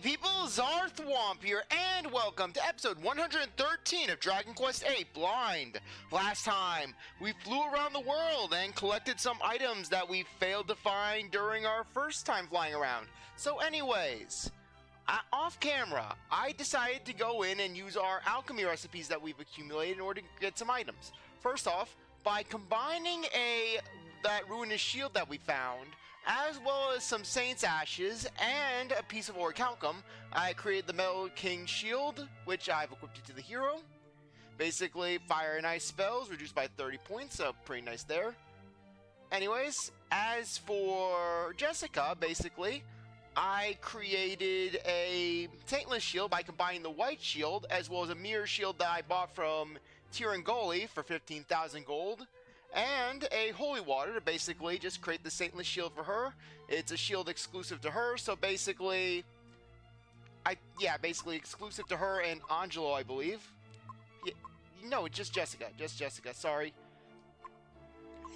people, CzarThwomp here, and welcome to episode 113 of Dragon Quest VIII Blind. Last time, we flew around the world and collected some items that we failed to find during our first time flying around. So anyways, off camera, I decided to go in and use our alchemy recipes that we've accumulated in order to get some items. First off, by combining that ruinous shield that we found, as well as some Saint's Ashes and a piece of Orichalcum, I created the Metal King Shield, which I've equipped to the hero. Basically, fire and ice spells reduced by 30 points, so pretty nice there. Anyways, as for Jessica, basically, I created a Taintless Shield by combining the White Shield, as well as a Mirror Shield that I bought from Tirangoli for 15,000 gold. And a holy water to basically just create the Saintless Shield for her. It's a shield exclusive to her, so basically, basically exclusive to her and Angelo, I believe. No, just Jessica, sorry.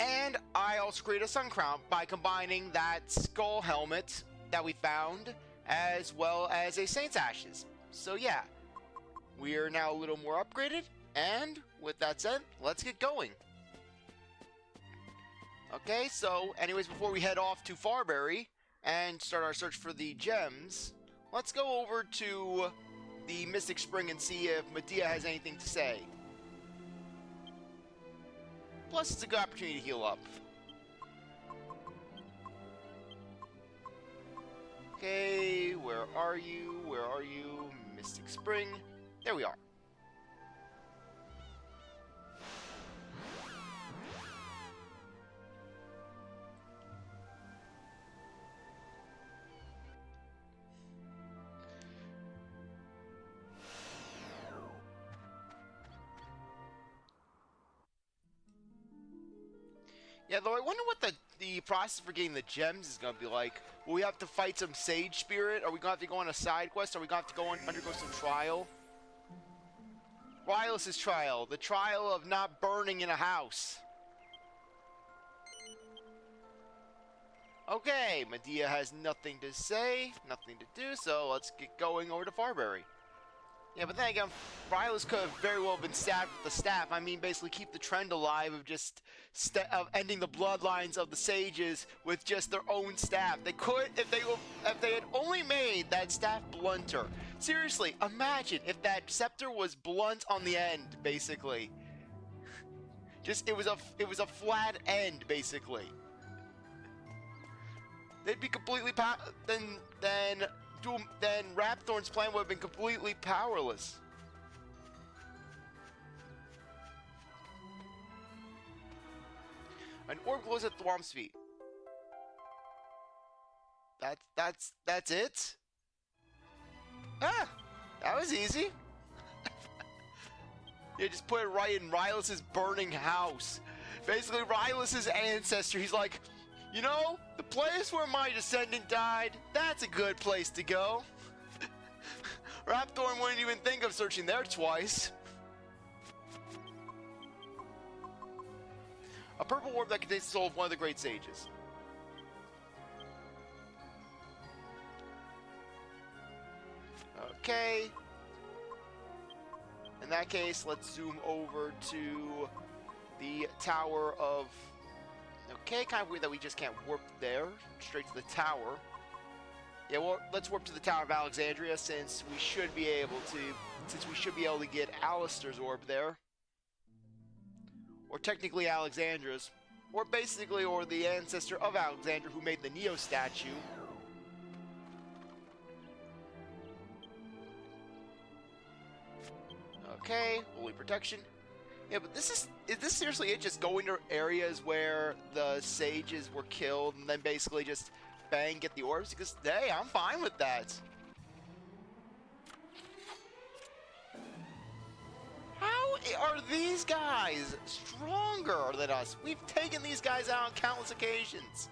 And I also created a Sun Crown by combining that skull helmet that we found, as well as a Saint's Ashes. So yeah, we are now a little more upgraded, and with that said, let's get going. Okay, so anyways, before we head off to Farberry and start our search for the gems, let's go over to the Mystic Spring and see if Medea has anything to say. Plus, it's a good opportunity to heal up. Okay, where are you? Where are you? Mystic Spring. There we are. Yeah, though I wonder what the process for getting the gems is going to be like. Will we have to fight some Sage Spirit? Are we going to have to go on a side quest? Are we going to have to go undergo some trial? Rylus' trial. The trial of not burning in a house. Okay, Medea has nothing to say, nothing to do, so let's get going over to Farberry. Yeah, but then again, Rylus could have very well been stabbed with the staff. I mean, basically keep the trend alive of just ending the bloodlines of the sages with just their own staff. They could, if they had only made that staff blunter. Seriously, imagine if that scepter was blunt on the end, basically. Just it was a flat end, basically. They'd be completely then Rhapthorne's plan would have been completely powerless. An orb glows at Thwomp's feet. That's it? Ah! That was easy. You just put it right in Rylus' burning house. Basically, Rylus' ancestor, he's like, you know, the place where my descendant died, that's a good place to go. Rhapthorne wouldn't even think of searching there twice. A purple orb that contains the soul of one of the great sages. Okay. In that case, let's zoom over to the Tower of... Okay, kind of weird that we just can't warp there, straight to the tower. Yeah, well, let's warp to the Tower of Alexandria since we should be able to get Alistair's orb there. Or technically Alexandra's. Or the ancestor of Alexandra who made the Neo statue. Okay, holy protection. Yeah, but is this seriously it? Just going to areas where the sages were killed and then basically just bang, get the orbs? Because, hey, I'm fine with that. How are these guys stronger than us? We've taken these guys out on countless occasions.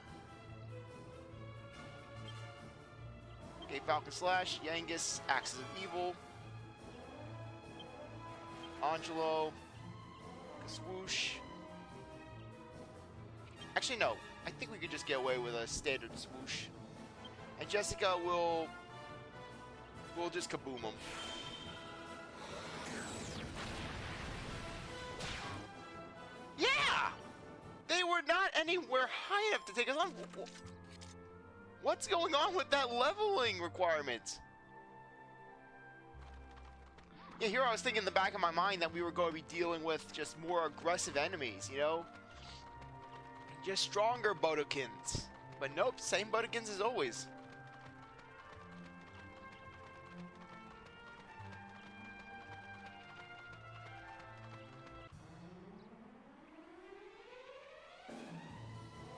Okay, Falcon Slash, Yangus, Axis of Evil, Angelo, Swoosh. Actually, no. I think we could just get away with a standard swoosh. And Jessica will We'll just kaboom them. Yeah! They were not anywhere high enough to take us on. What's going on with that leveling requirement? Yeah, here I was thinking in the back of my mind that we were going to be dealing with just more aggressive enemies, you know? Just stronger Bodokins. But nope, same Bodokins as always.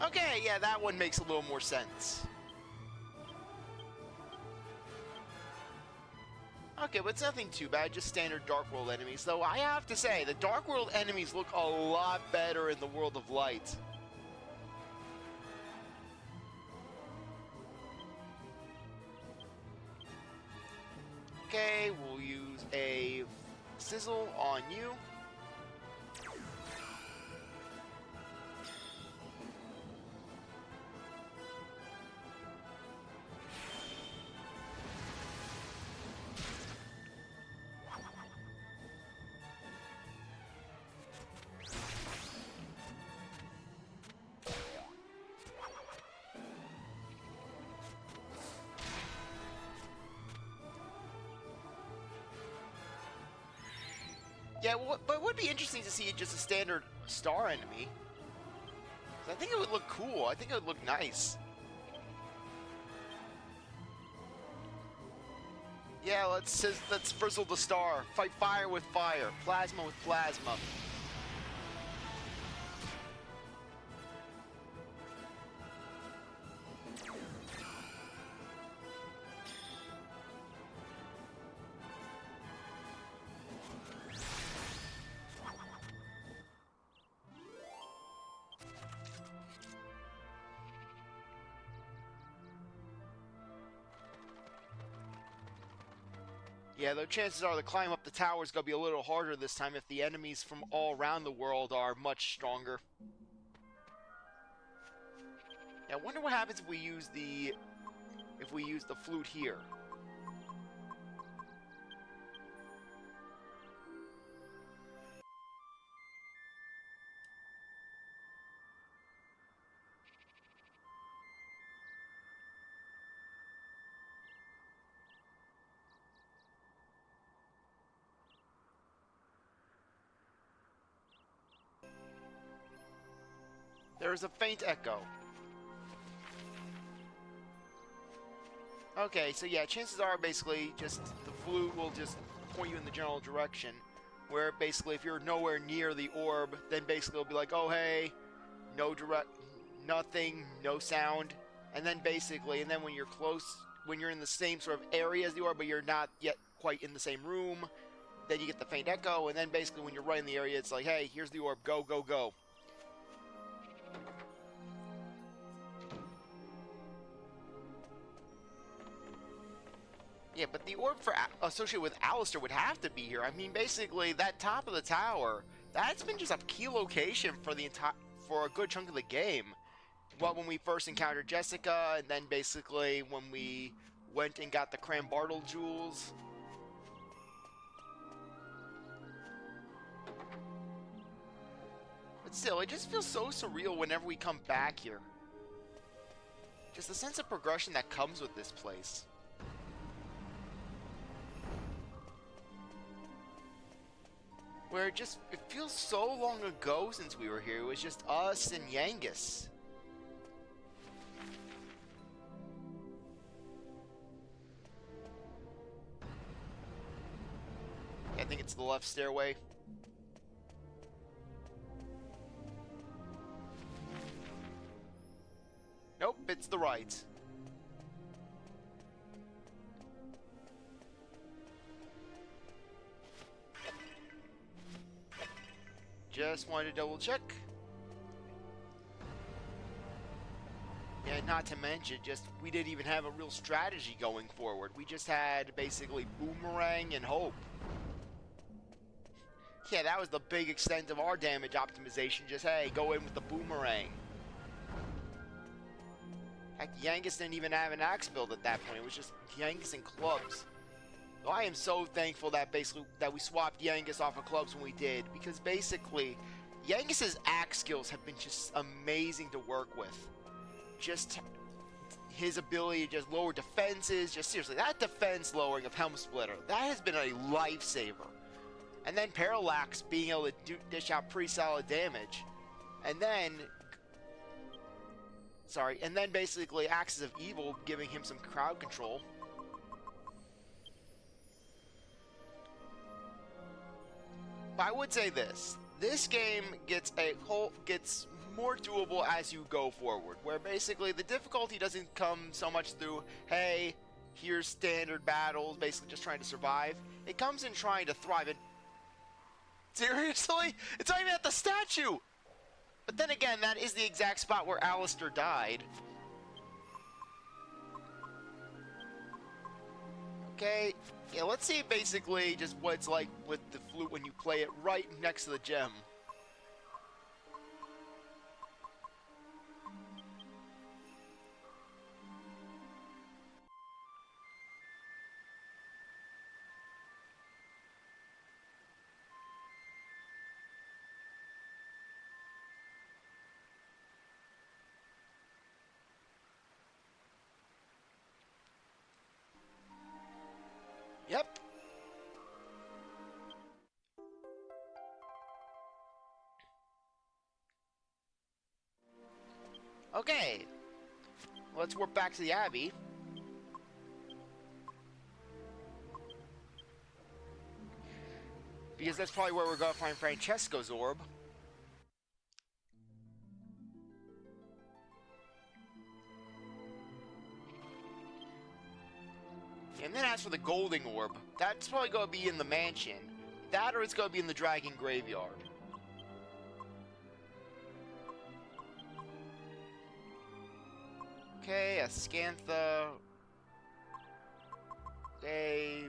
Okay, yeah, that one makes a little more sense. Okay, but it's nothing too bad, just standard Dark World enemies. Though I have to say, the Dark World enemies look a lot better in the World of Light. Okay, we'll use a sizzle on you. Yeah, but it would be interesting to see just a standard star enemy. I think it would look cool. I think it would look nice. Yeah, let's frizzle the star. Fight fire with fire. Plasma with plasma. Yeah, though chances are the climb up the tower is going to be a little harder this time if the enemies from all around the world are much stronger. Yeah, I wonder what happens if we use the flute here. There is a faint echo. Okay, so yeah, chances are basically just the flute will just point you in the general direction. Where basically if you're nowhere near the orb, then basically it'll be like, oh hey, nothing, no sound. And then basically, when you're close, when you're in the same sort of area as the orb, but you're not yet quite in the same room, then you get the faint echo, and then basically when you're right in the area, it's like, hey, here's the orb, go, go, go. Yeah, but the orb associated with Alistair would have to be here. I mean, basically, that top of the tower, that's been just a key location for for a good chunk of the game. Well, when we first encountered Jessica, and then basically when we went and got the Crambartle jewels. But still, it just feels so surreal whenever we come back here. Just the sense of progression that comes with this place. Where it feels so long ago since we were here. It was just us and Yangus. I think it's the left stairway. Nope, it's the right. Just wanted to double check. Yeah, not to mention, we didn't even have a real strategy going forward. We just had basically boomerang and hope. Yeah, that was the big extent of our damage optimization. Just, hey, go in with the boomerang. Heck, Yangus didn't even have an axe build at that point. It was just Yangus and clubs. I am so thankful that we swapped Yangus off of clubs when we did, because basically Yangus's axe skills have been just amazing to work with. Just his ability to just lower defenses, just seriously, that defense lowering of Helm Splitter, that has been a lifesaver. And then Parallax being able to dish out pretty solid damage. And then basically Axes of Evil giving him some crowd control. But I would say this game gets more doable as you go forward, where basically the difficulty doesn't come so much through, hey, here's standard battles, basically just trying to survive. It comes in trying to thrive. And seriously? It's not even at the statue! But then again, that is the exact spot where Alistair died. Okay, yeah, let's see basically just what it's like with the flute when you play it right next to the gem. Yep. Okay. Let's warp back to the Abbey. Because that's probably where we're going to find Francesco's orb. And then as for the golden orb, that's probably going to be in the mansion. That or it's going to be in the dragon graveyard. Okay, a Scantha. A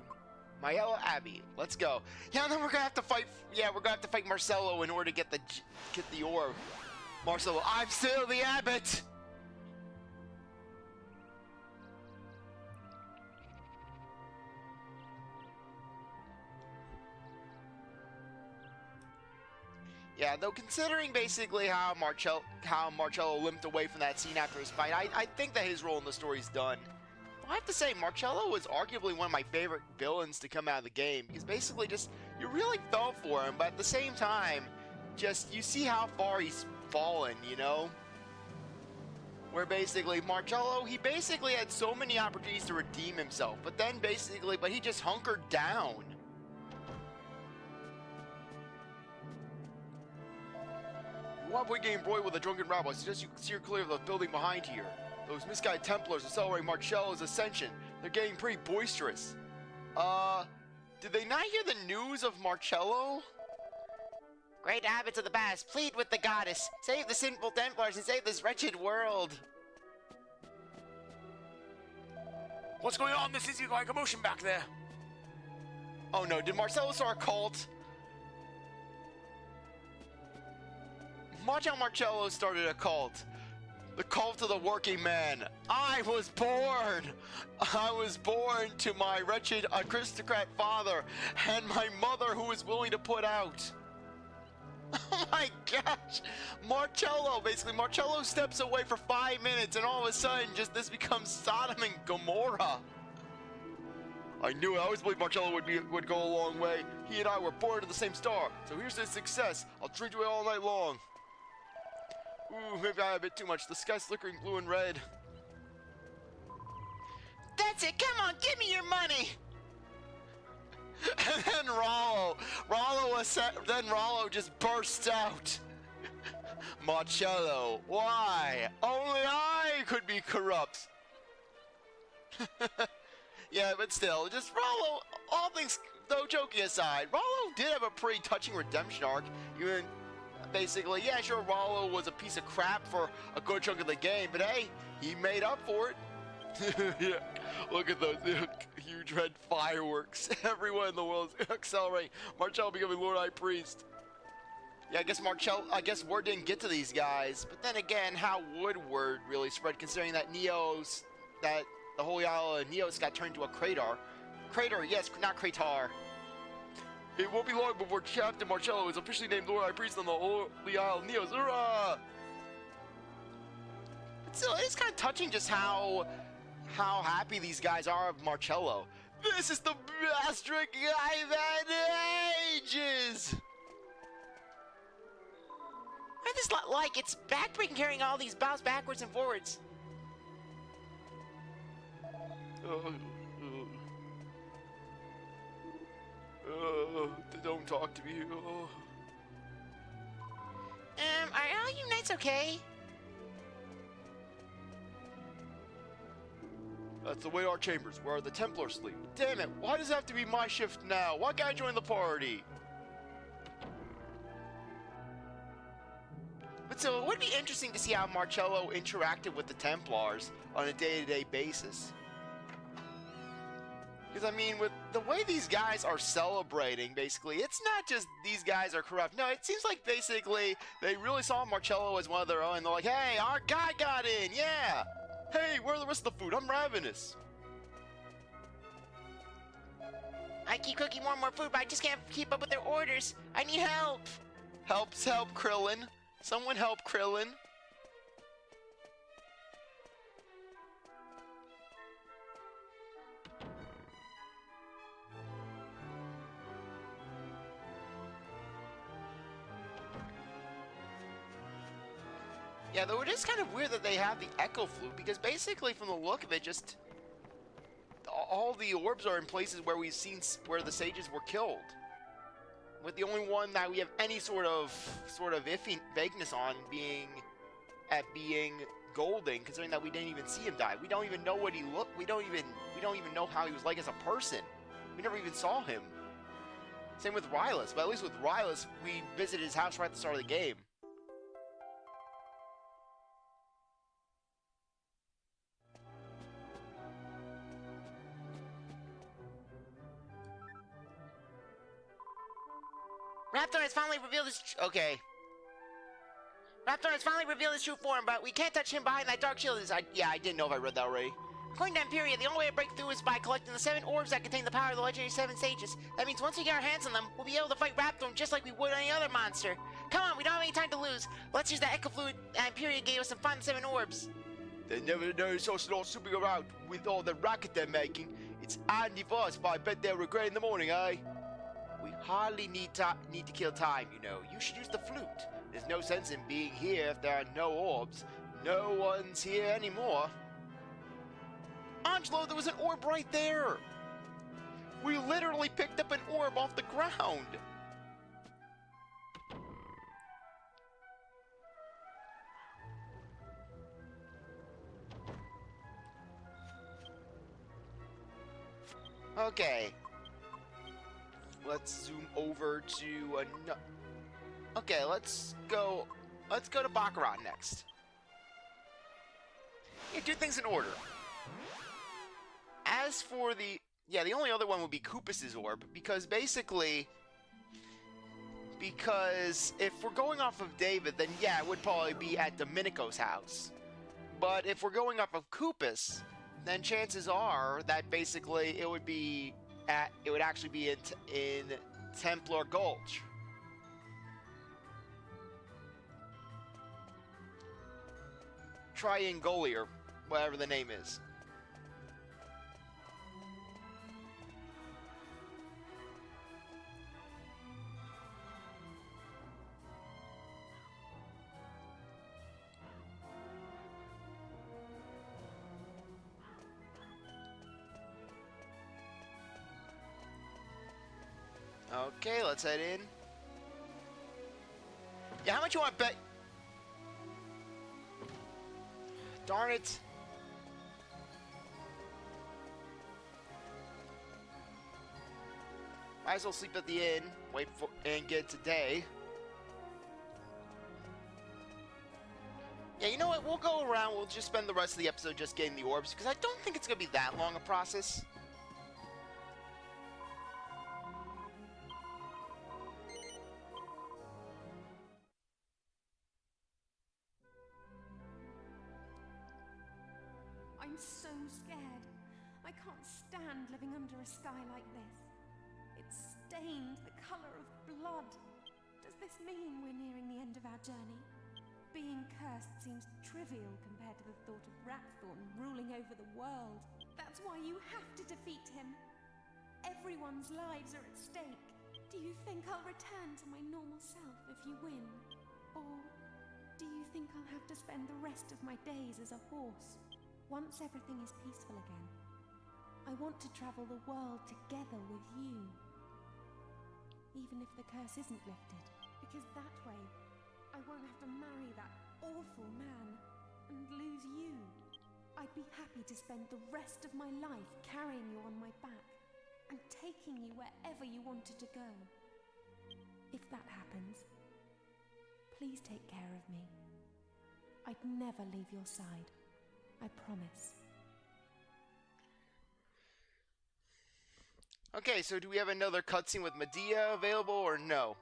Myella Abbey. Let's go. Yeah, and then we're going to have to fight. Yeah, we're going to have to fight Marcello in order to get the orb. Marcello, I'm still the abbot. Yeah, though considering basically how Marcello limped away from that scene after his fight, I think that his role in the story is done. I have to say, Marcello was arguably one of my favorite villains to come out of the game, because basically just, you really felt for him, but at the same time, just, you see how far he's fallen, you know? Where basically, Marcello, he basically had so many opportunities to redeem himself, but he just hunkered down. Wobbly game broiled with a drunken rabble. I suggest you steer clear of the building behind here. Those misguided Templars are celebrating Marcello's ascension. They're getting pretty boisterous. Did they not hear the news of Marcello? Great abbots of the past, plead with the goddess. Save the sinful Templars and save this wretched world. What's going on? There seems to be like commotion back there. Oh no, did Marcello start a cult? Watch how Marcello started a cult. The cult of the working man. I was born to my wretched aristocrat father and my mother who was willing to put out. Oh my gosh. Marcello steps away for 5 minutes and all of a sudden this becomes Sodom and Gomorrah. I knew it. I always believed Marcello would go a long way. He and I were born to the same star. So here's his success. I'll drink to it all night long. Ooh, maybe I had a bit too much. The sky's flickering blue and red. That's it! Come on, give me your money! And then Rollo just bursts out. Marcello, why? Only I could be corrupt. Yeah, but still, just Rollo, all things, though joking aside, Rollo did have a pretty touching redemption arc. Even basically, yeah, sure, Rollo was a piece of crap for a good chunk of the game, but hey, he made up for it. Yeah, look at those huge red fireworks. Everyone in the world is accelerating. Marcello becoming Lord High Priest. Yeah, I guess word didn't get to these guys. But then again, how would word really spread, considering that the Holy Isle of Neos got turned into a crater? Crater, yes, not Crater. It won't be long before Captain Marcello is officially named Lord High Priest on the Holy Isle of Neos. Hurrah! So it's kind of touching just how happy these guys are of Marcello. This is the best drink I've had in ages! What is this like? It's backbreaking carrying all these bows backwards and forwards. Don't talk to me. Are all you knights okay? That's the way to our chambers, where the Templars sleep. Damn it, why does it have to be my shift now? Why can't I join the party? But so it would be interesting to see how Marcello interacted with the Templars on a day-to-day basis. Because, I mean, with the way these guys are celebrating, basically, it's not just these guys are corrupt. No, it seems like, basically, they really saw Marcello as one of their own. They're like, hey, our guy got in, yeah! Hey, where are the rest of the food? I'm ravenous. I keep cooking more and more food, but I just can't keep up with their orders. I need help. Help Krillin. Someone help Krillin. Yeah, though it is kind of weird that they have the Echo Flute, because basically from the look of it, just all the orbs are in places where we've seen where the sages were killed. With the only one that we have any sort of iffy vagueness on being Golding, considering that we didn't even see him die. We don't even know what he looked. We don't even know how he was like as a person. We never even saw him. Same with Rylus, but at least with Rylus, we visited his house right at the start of the game. Rhapthorne has finally revealed his Rhapthorne has finally revealed his true form, but we can't touch him behind that dark shield. Yeah, I didn't know if I read that already. According to Empyrea, the only way to break through is by collecting the 7 orbs that contain the power of the legendary 7 sages. That means once we get our hands on them, we'll be able to fight Rhapthorne just like we would any other monster. Come on, we don't have any time to lose. Let's use the Echo Fluid Empyrea gave us and find the 7 orbs. They never know so slow swooping around with all the racket they're making. It's handy for us, but I bet they'll regret in the morning, eh? We hardly need to kill time, you know. You should use the flute. There's no sense in being here if there are no orbs. No one's here anymore. Angelo, there was an orb right there. We literally picked up an orb off the ground. Okay. Let's zoom over to another. Okay, let's go to Baccarat next. Yeah, do things in order. As for the only other one would be Koopas's orb, because if we're going off of David, then yeah, it would probably be at Domenico's house. But if we're going off of Koopas, then chances are that basically it would actually be in Templar Gulch. Triangolier, whatever the name is. Okay, let's head in. Yeah, how much you want to bet? Darn it. Might as well sleep at the inn, and get today. Yeah, you know what? We'll go around. We'll just spend the rest of the episode just getting the orbs, because I don't think it's going to be that long a process. I'm so scared. I can't stand living under a sky like this. It's stained the color of blood. Does this mean we're nearing the end of our journey? Being cursed seems trivial compared to the thought of Rhapthorne ruling over the world. That's why you have to defeat him. Everyone's lives are at stake. Do you think I'll return to my normal self if you win? Or do you think I'll have to spend the rest of my days as a horse, once everything is peaceful again? I want to travel the world together with you. Even if the curse isn't lifted, because that way I won't have to marry that awful man and lose you. I'd be happy to spend the rest of my life carrying you on my back and taking you wherever you wanted to go. If that happens, please take care of me. I'd never leave your side. I promise. Okay, so do we have another cutscene with Medea available or no?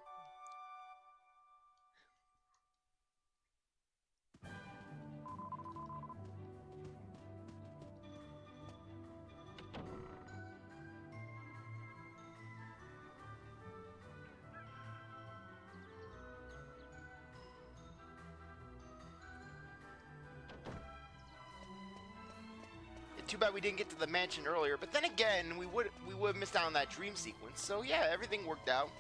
Too bad we didn't get to the mansion earlier, but then again, we would have missed out on that dream sequence. So yeah, everything worked out.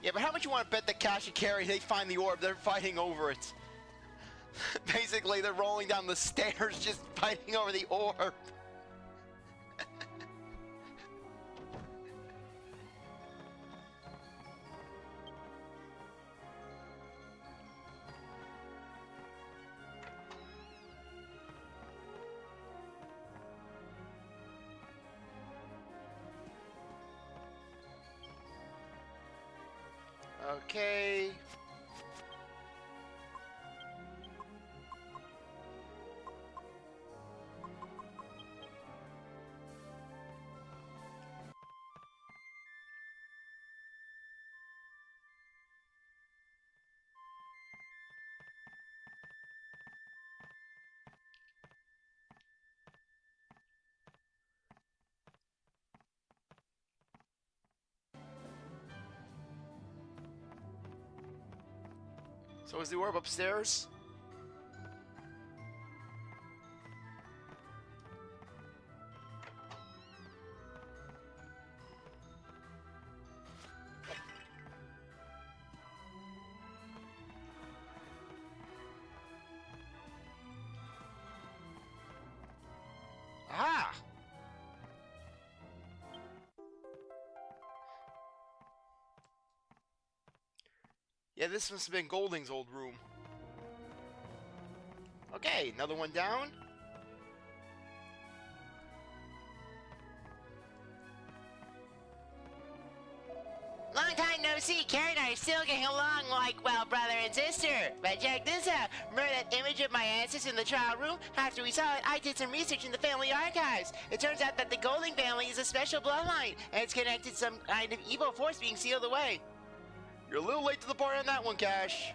Yeah, but how much you want to bet that Cash and Carrie, they find the orb, they're fighting over it. Basically, they're rolling down the stairs just fighting over the orb. Okay. So is the orb upstairs? Ah! Yeah, this must have been Golding's old room. Okay, another one down. Long time no see. Carrie and I are still getting along like, well, brother and sister. But check this out. Remember that image of my ancestors in the trial room? After we saw it, I did some research in the family archives. It turns out that the Golding family is a special bloodline, and it's connected to some kind of evil force being sealed away. You're a little late to the party on that one, Cash.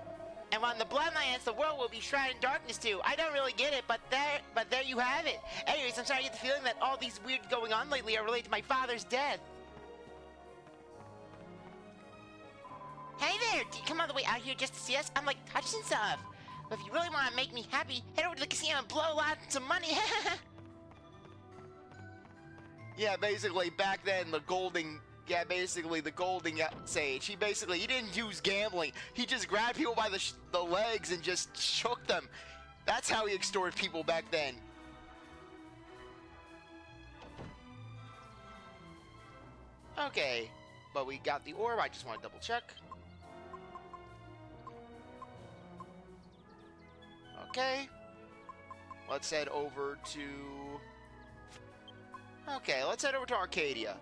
And on the bloodline ends, the world will be shrouded in darkness too. I don't really get it, but there you have it. Anyways, I'm starting to get the feeling that all these weird going on lately are related to my father's death. Hey there! Did you come all the way out here just to see us? I'm like touching stuff. But if you really want to make me happy, head over to the casino and blow lots of money. Yeah, basically back then the Golding sage. He didn't use gambling. He just grabbed people by the legs and just shook them. That's how he extorted people back then. Okay, but we got the orb. I just want to double check. Okay, let's head over to... Okay, let's head over to Arcadia.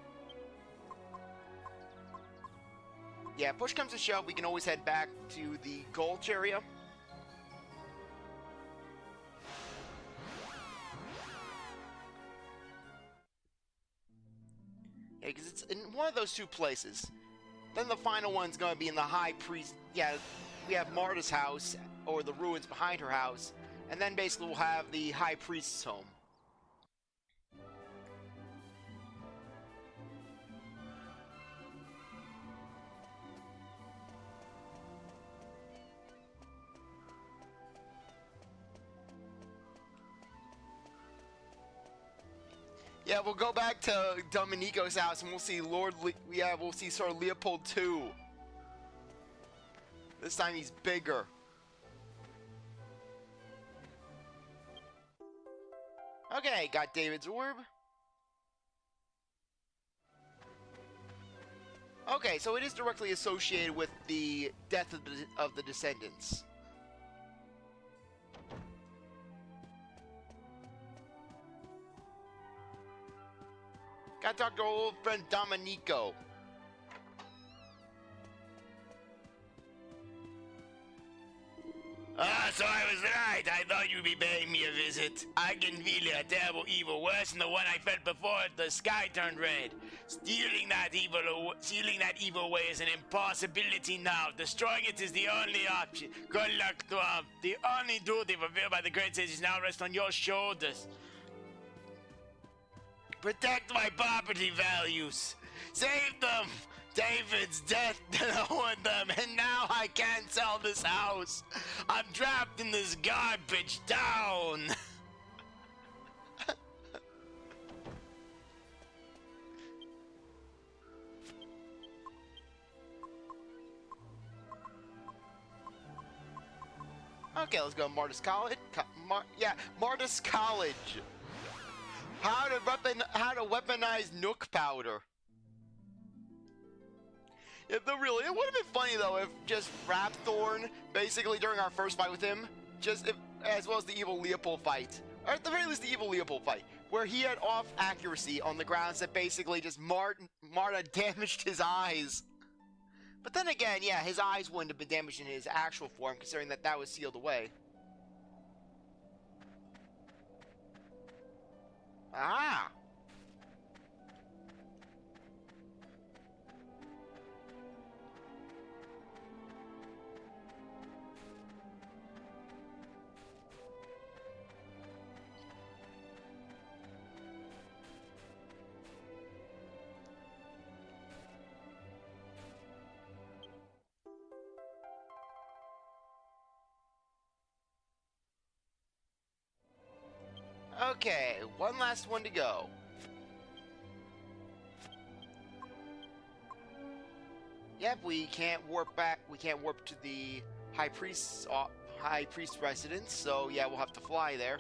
Yeah, push comes to shove, we can always head back to the Gulch area. Yeah, because it's in one of those two places. Then the final one's going to be in the High Priest... Yeah, we have Marta's house or the ruins behind her house, and then basically we'll have the High Priest's home. Yeah, we'll go back to Domenico's house and we'll see we'll see Sir Leopold II. This time he's bigger. Okay, got David's orb. Okay, so it is directly associated with the death of the descendants. Gotta talk to our old friend Domenico. Ah, so I was right. I thought you'd be paying me a visit. I can feel a terrible evil, worse than the one I felt before the sky turned red. Stealing that evil away is an impossibility now. Destroying it is the only option. Good luck, Thwomp. The only duty fulfilled by the great sages now rests on your shoulders. Protect my property values. Save them. David's death lowered them, and now I can't sell this house. I'm trapped in this garbage town. Okay, let's go Martis College. Martis College. How to weaponize Nook powder. It would have been funny though if just Rhapthorne, basically during our first fight with him, as well as the evil Leopold fight, or at the very least the evil Leopold fight, where he had off accuracy on the grounds that basically just Marta damaged his eyes. But then again, yeah, his eyes wouldn't have been damaged in his actual form, considering that was sealed away. Ah! Okay, one last one to go. Yep, we can't warp back. We can't warp to the High Priest residence. So yeah, we'll have to fly there.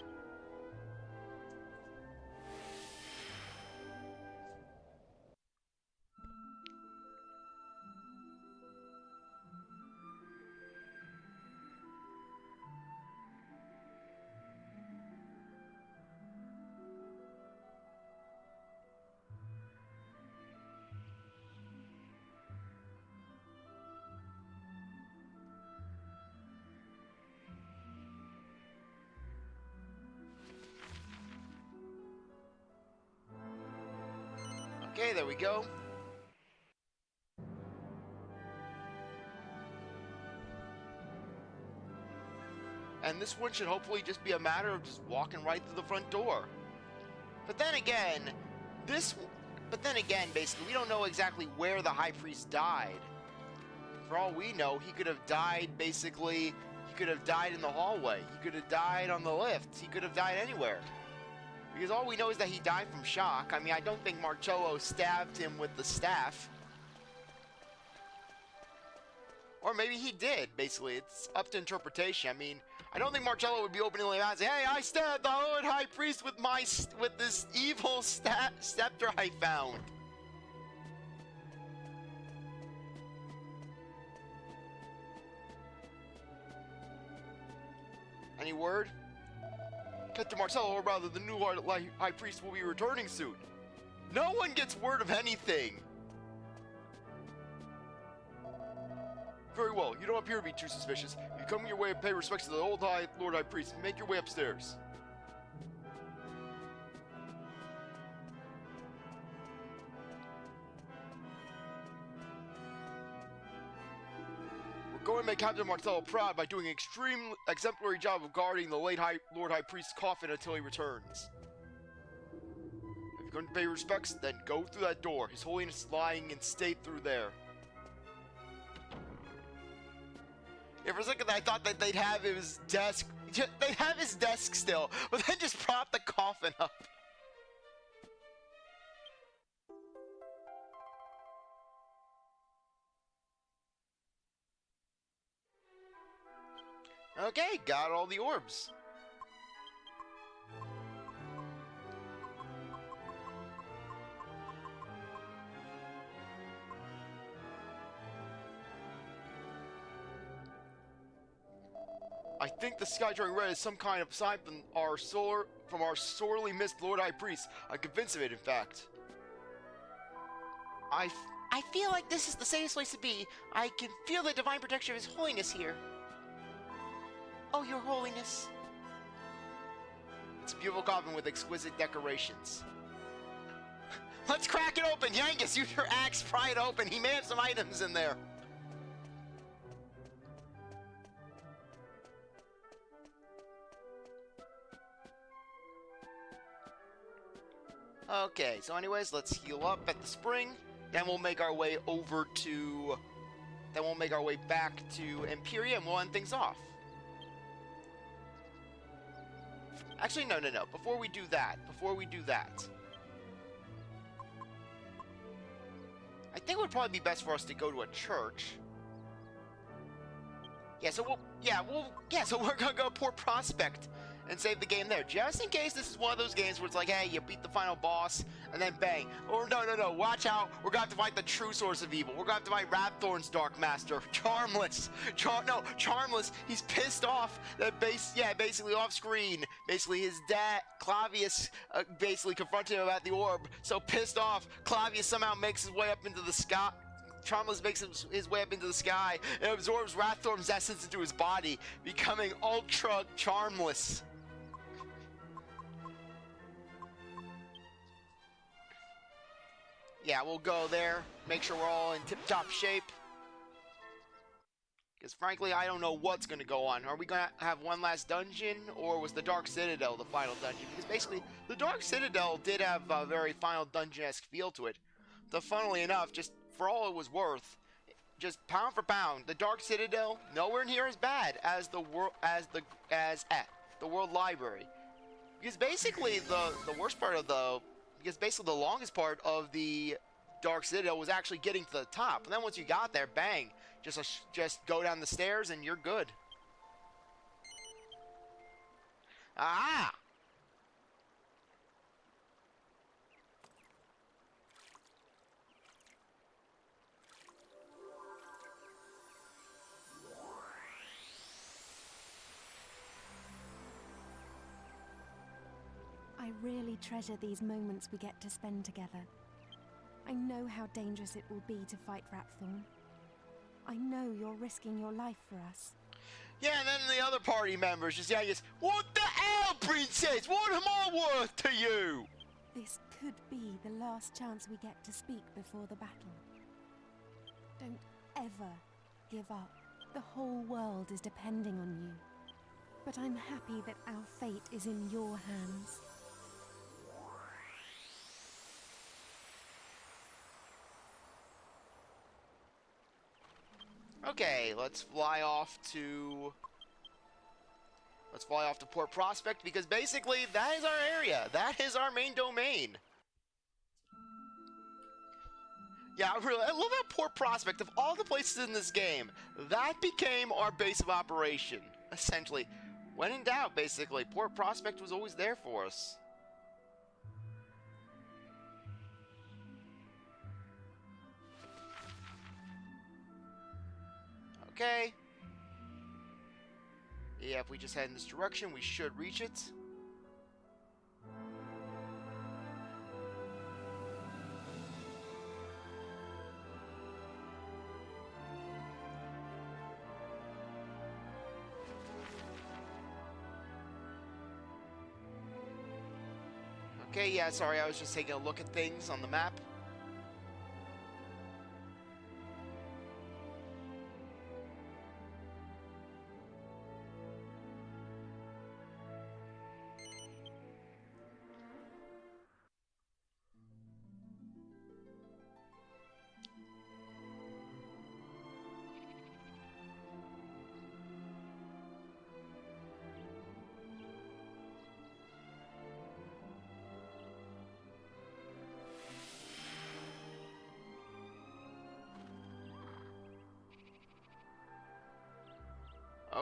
Okay, there we go. And this one should hopefully just be a matter of just walking right through the front door. But then again, basically, we don't know exactly where the High Priest died. For all we know, he could have died, he could have died in the hallway. He could have died on the lift. He could have died anywhere. Because all we know is that he died from shock. I mean, I don't think Marcello stabbed him with the staff. Or maybe he did, basically. It's up to interpretation. I mean, I don't think Marcello would be openly out and say, hey, I stabbed the Lord High Priest with this evil scepter I found. Any word? Captain Marcello, or rather the new High Priest, will be returning soon. No one gets word of anything. Very well, you don't appear to be too suspicious. You come your way and pay respects to the old Lord High Priest. Make your way upstairs. We're going to make Captain Martello proud by doing an extreme exemplary job of guarding the late Lord High Priest's coffin until he returns. If you're going to pay respects, then go through that door. His Holiness is lying in state through there. Yeah, for a second I thought that they'd have his desk. They'd have his desk still, but then just prop the coffin up. Okay, got all the orbs. I think the sky turning red is some kind of sign from our sorely missed Lord High Priest. I'm convinced of it, in fact. I feel like this is the safest place to be. I can feel the divine protection of His Holiness here. Oh, Your Holiness. It's a beautiful coffin with exquisite decorations. Let's crack it open! Yangus, use your axe, pry it open! He may have some items in there! Okay, so anyways, let's heal up at the spring. Then we'll make our way over to... Then we'll make our way back to Empyrea and we'll end things off. Actually, no. Before we do that, I think it would probably be best for us to go to a church. So we're gonna go Port Prospect and save the game there, just in case this is one of those games where it's like, hey, you beat the final boss, and then bang. Or no, watch out, we're gonna have to fight the true source of evil. We're gonna have to fight Rhapthorne's Dark Master, Charmless. Charmless, he's pissed off that basically off screen, basically his dad, Clavius, basically confronted him about the orb. So pissed off, Clavius somehow makes his way up into the sky. Charmless makes his way up into the sky and absorbs Rhapthorne's essence into his body, becoming ultra charmless. Yeah, we'll go there, make sure we're all in tip-top shape. Because frankly, I don't know what's going to go on. Are we going to have one last dungeon, or was the Dark Citadel the final dungeon? Because basically, the Dark Citadel did have a very final dungeon-esque feel to it. Though, funnily enough, just for all it was worth, just pound for pound, the Dark Citadel nowhere near as bad as the World Library. Because basically the worst part of the longest part of the Dark Citadel was actually getting to the top. And then once you got there, bang, just go down the stairs and you're good. Ah! I really treasure these moments we get to spend together. I know how dangerous it will be to fight Rhapthorne. I know you're risking your life for us. Yeah, and then the other party members just yelling, "What the hell, Princess? What am I worth to you?" This could be the last chance we get to speak before the battle. Don't ever give up. The whole world is depending on you. But I'm happy that our fate is in your hands. Okay, let's fly off to Port Prospect, because basically that is our area. That is our main domain. Yeah, I love how Port Prospect, of all the places in this game, that became our base of operation, essentially. When in doubt, basically, Port Prospect was always there for us. Okay. Yeah, if we just head in this direction, we should reach it. Okay, yeah, sorry, I was just taking a look at things on the map.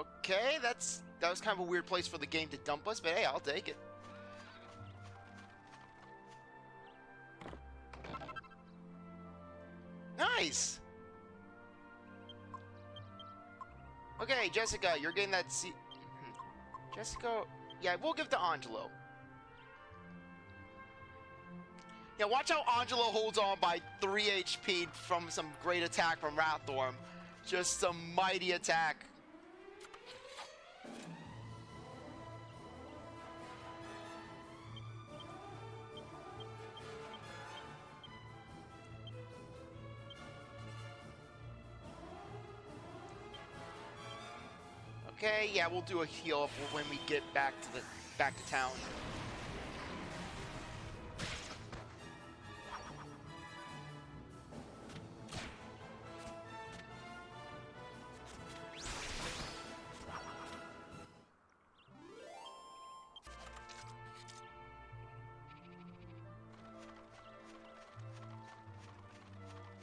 Okay, that was kind of a weird place for the game to dump us, but hey, I'll take it. Nice! Okay, Jessica, you're getting that Jessica... Yeah, we'll give it to Angelo. Yeah, watch how Angelo holds on by 3 HP from some great attack from Rhapthorne. Just some mighty attack. Okay, yeah, we'll do a heal up when we get back to town.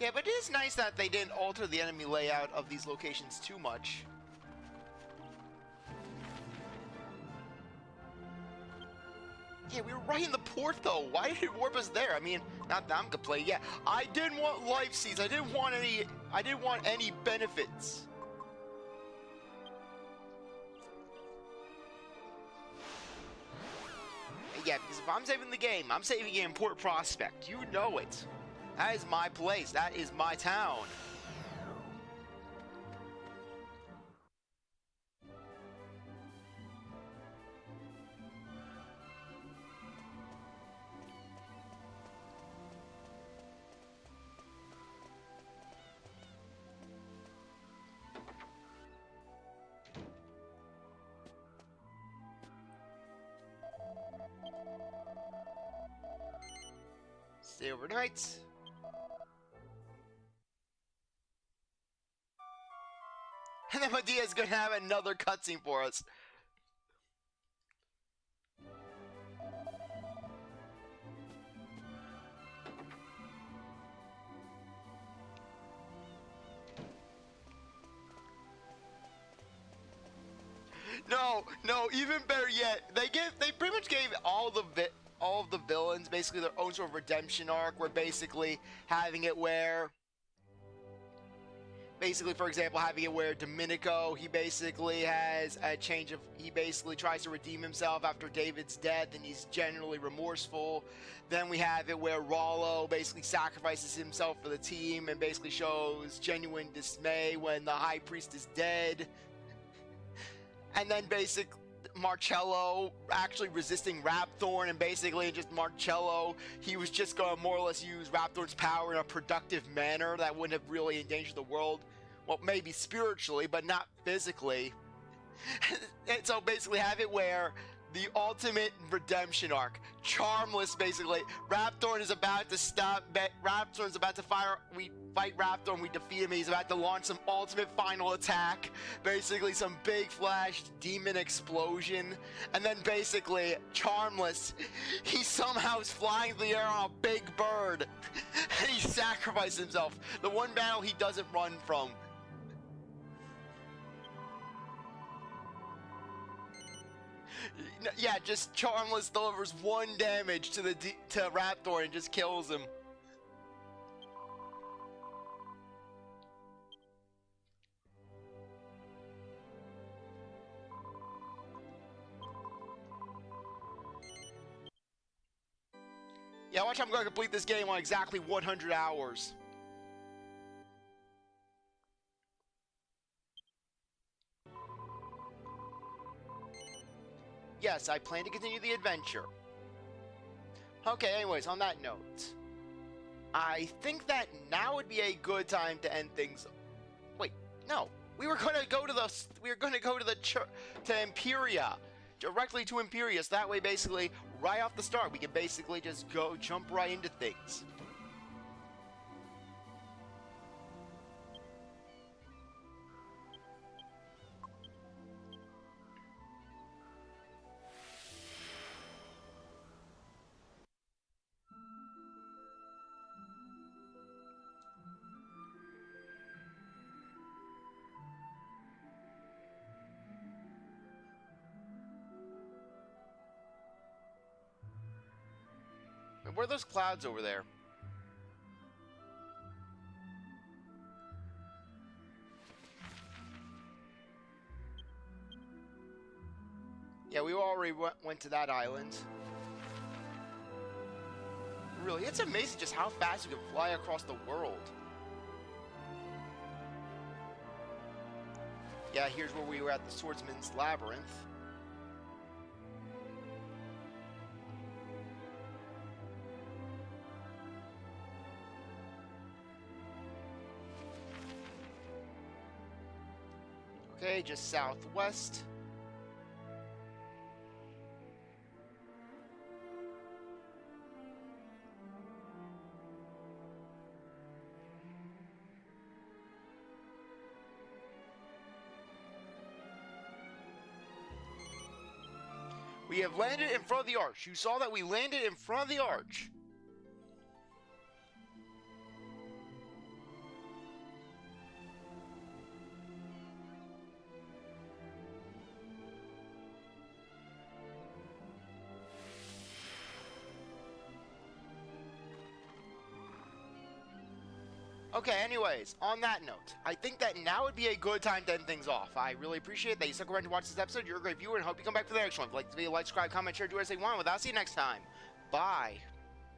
Yeah, but it is nice that they didn't alter the enemy layout of these locations too much. Yeah, we were right in the port, though. Why did it warp us there? I mean, not that I'm complaining. Yeah, I didn't want life seeds. I didn't want any benefits. Yeah, because if I'm saving the game, I'm saving it in Port Prospect. You know it. That is my place. That is my town. Stay overnight. And then Medea's gonna have another cutscene for us. No, even better yet, they pretty much gave all of the villains basically their own sort of redemption arc. Where basically having it where, for example, having it where Domenico, he basically has a change of, he basically tries to redeem himself after David's death, and he's generally remorseful. Then we have it where Rollo basically sacrifices himself for the team and basically shows genuine dismay when the High Priest is dead. And then Marcello actually resisting Rhapthorne, and basically just Marcello, he was just going to more or less use Rhapthorne's power in a productive manner that wouldn't have really endangered the world. Well, maybe spiritually, but not physically. And so basically have it where the ultimate redemption arc. Charmless, basically. Rhapthorne is about to stop. Rhapthorne's about to we fight Rhapthorne, we defeat him. He's about to launch some ultimate final attack. Basically, some big flash demon explosion. And then basically, Charmless, he somehow is flying through the air on a big bird. And he sacrifices himself. The one battle he doesn't run from. Yeah, just Charmless delivers 1 damage to Rhapthorne and just kills him. Yeah, watch, I'm going to complete this game on exactly 100 hours. Yes, I plan to continue the adventure. Okay, anyways, on that note, I think that now would be a good time to end things. Wait, no. We were going to go to to Empyrea, directly to Empyrea, so that way basically right off the start we can basically just jump right into things. What are those clouds over there? Yeah, we already went to that island. Really, it's amazing just how fast you can fly across the world. Yeah, here's where we were at the Swordsman's Labyrinth. Okay, just southwest. We have landed in front of the arch. You saw that we landed in front of the arch. Okay, anyways, on that note, I think that now would be a good time to end things off. I really appreciate that you stuck around to watch this episode. You're a great viewer and hope you come back for the next one. If you'd like the video, like, subscribe, comment, share, do whatever you want. With that, I'll see you next time. Bye.